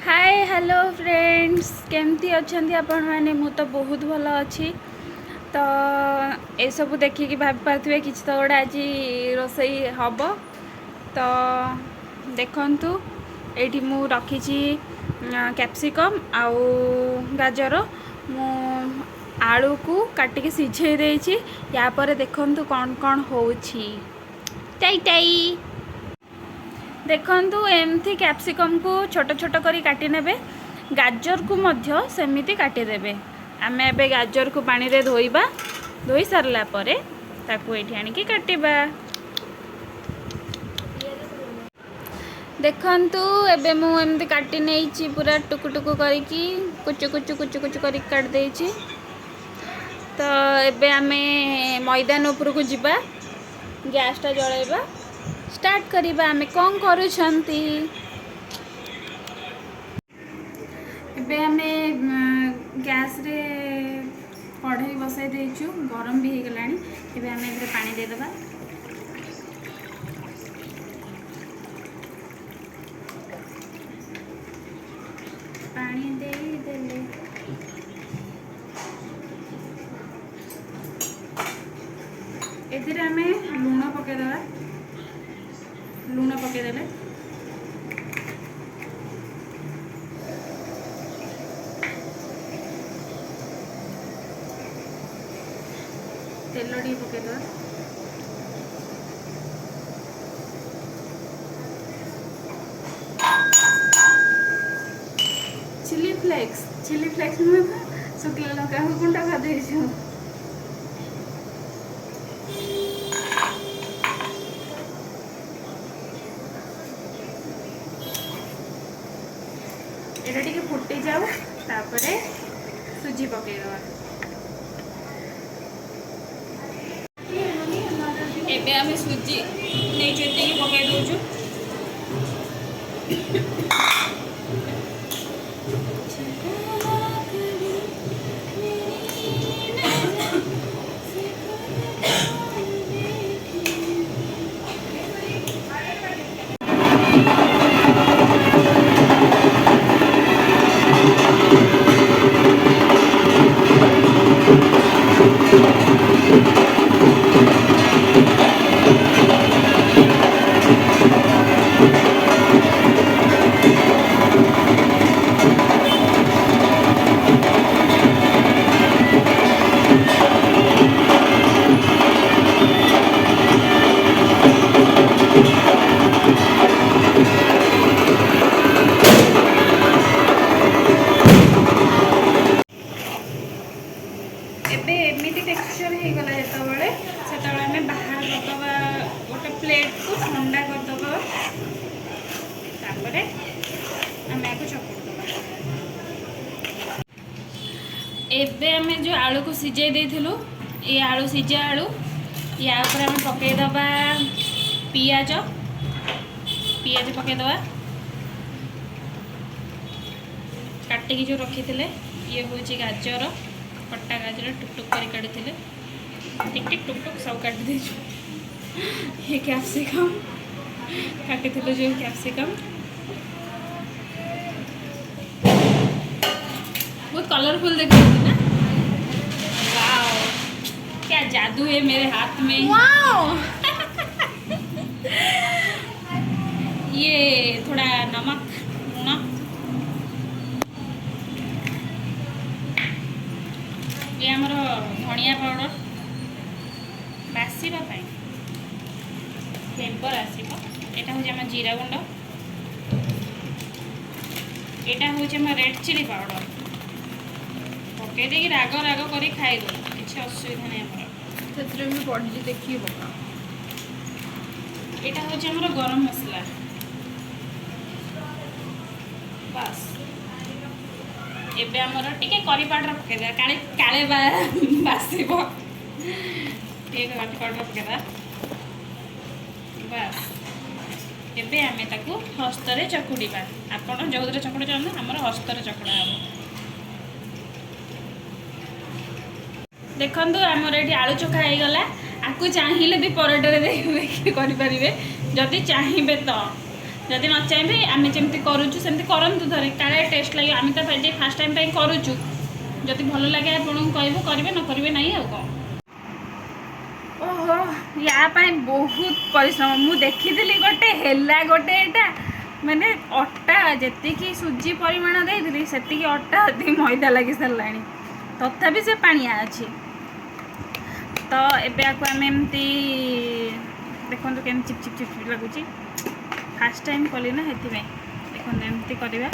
Hi hello friends केमती अच्छा आपण मैंने मु तो बहुत भल अच्छी तो ये सब देखिए भाभी पारे कि तो गोटे आज रोसई हम तो देखु ये मु रखी कैप्सिकम आउ गाजर मु आलू को काटिकी सिझे देछि या पर देखु कौन कौन होछि टाई टाई देखु एमती कैप्सिकम को छोट छोट करी काटी नेबे गाजर को मध्य सेमिति काटिदेबे आमे एबे गाजर को पानी रे धोइबा धोई सारला परे ताकू एठी आनिकी काटिबा देखंतु एबे मु एमती काटी नेइची पूरा टुकु टुकु करिकी कुचु कुचु कुचु कुचु करी काट देइची तो एबे आमे मैदान ऊपर को जिबा गैस टा जळाइबा स्टार्ट करिबा आमे कोन करूछंती एबे आमे गैस रे कढ़ाई बसाई देइछु गरम भी हे गलानी एबे आमे एबे पानी दे देबा पानी दे देले एथिरे आमे लूण पके देबा लूण पके देले तेल टी पके देबा चिली फ्लेक्स में शुक्ला लंका गुंडा खा देइछु एटा टिके फुटी जाऊ तापरे सुजी पके देबा एबे आमे सुजी नै जेते की पके दोछु एबे एमिति टेक्सचर हे गला जेतबेले सेतबेले हमें बाहर करदबा गोटे प्लेट को ठंडा करदबा तापरे हमें को चकुड़ दबा एबे हमें जो आलू को सिझाई देथिलु ये आलू सिझा आलू या ऊपर हमें पके दबा पियाज पियाज पके दबा काटिकी जो रखी थिले ये होची गाजर कट्टा गाजर टुक टुक कर काटी टिक टिक टुक टुक सब काटी दीजिए ये कैप्सिकम काटी जो कैप्सिकम बहुत कलरफुल दिख रही थी ना वाओ क्या जादू है मेरे हाथ में वाओ ये थोड़ा नमक लूण ये आमर धनिया पाउडर बासीबा फ्लेवर आसो यहाँ हूँ आम जीरा गुंड यहाँ हूँ रेड चिली पाउडर पकई दे राग राग कर खाइद किसी असुविधा नहीं से भी पड़ी देखिए पका यहाँ हूँ आम गरम मसला बस एबे हमर टिके करी पाउडर पके दे काले काले बासीबो टिके करी पाउडर पके दे बस एबे हमें ताकू हस्तरे चकुड़ीबा आपण जोदरे चकुड़ी चलना हमर हस्तरे चकुड़ा हम देखंतु हमर एठी आलू चोखा हे गला आकु चाहिले भी परोटा रे देखि करि परिबे जदि चाहिबे तो जदि न चाहिए आम जमी करुचु सेमती करूँ थे काले टेस्ट लगे आम तो फास्ट टाइम करुचु जदि भल लगे आपको कहूँ करेंगे न करेंगे ना आ कौन ओहो या बहुत परिश्रम मु देखी गोटे है गोटे यहाँ माने अटा जी सुजी परिमाण देती से अटा अधिक मैदा लगी सारा तथापि से पानिया अच्छी तो एबे आम एमती देखो केम चिप चिप चिप चिप लगुच फास्ट टाइम कली ना से देखो एमती करवा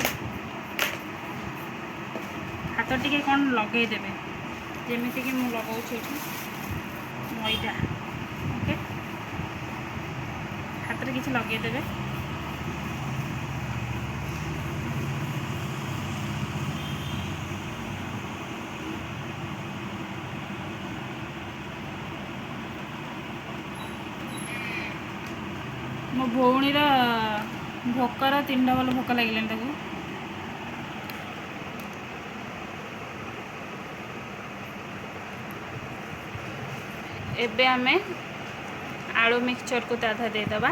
हाथ टिके कौन लगेदेवे जमीती कि मुझे लगाऊँ मैदा ओके हाथ में किसी लगेदेवे मो भौणीर भोकर 3 डबल भोक लगे एबे आमे आलू मिक्सचर को ताधा देदबा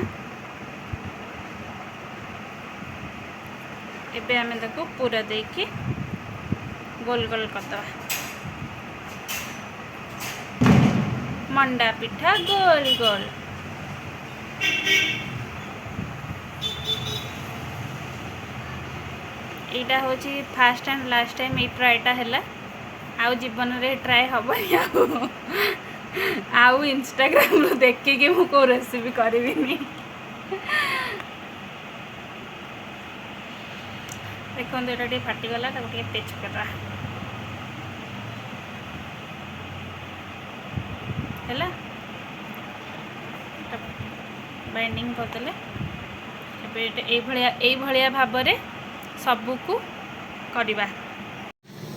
एबे आमे ताको पूरा देकी गोल गोल करदबा मंडा पिठा गोल गोल एटा होची फास्ट एंड लास्ट टाइम ए ट्राएटा हैला आउ जीवन रे ट्राए हबनी आउ इंस्टाग्राम रो देखिके मु को रेसिपी करबिनी देखो एटा टे फाटी गला ताको टे पेच करबा हैला बाइंडिंग करदेले ए भलिया भाव रे सबको करवा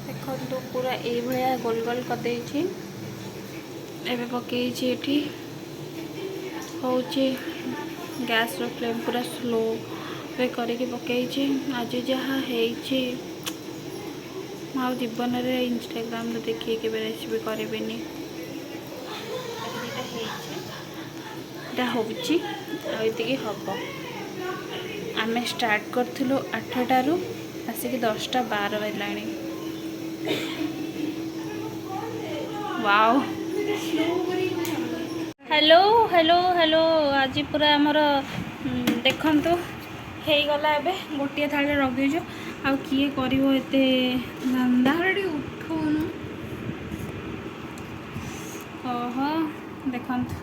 देखो तो पूरा ए भलिया गोल गोल कर देछि एबे पकईछि एठी होछि गैस रो फ्लेम पूरा स्लो रे करके पकईछि आज जहाँ हेछि आ जीवन रे इंस्टाग्राम रे देखिए के रेसिपी करबेनी एटा होछि आ एतिकी हबो आमे स्टार्ट करथिलु 8टारू आसिक 10टा 12 बजलाणी वाओ हेलो हेलो हेलो आज पूरा आमर देखंतु हे गला एबे गोटिए थाली रख देजो आ किए करिवो एते धंदा उठौनु ओहो देखंतु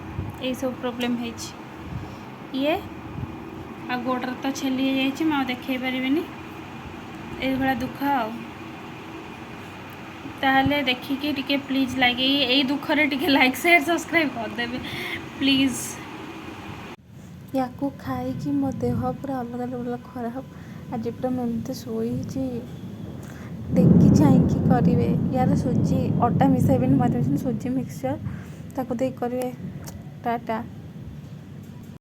ए सब प्रॉब्लम हेछि ये आ गोटर तो छेली जाइछि म देखै परिबिनी ए भला दुख आ ताहले देखिके टिके प्लीज लागे यही दुखरे टिके लाइक शेयर सब्सक्राइब कर देबे प्लीज या को खाई कि मो देह पूरा अलग अलग खराब आज पूरा एमती शोई देखी चाहकी करेंगे यार सुजी अटा मिसाइबे मत सुजी मिक्सचर ताको दे करेंगे टाटा।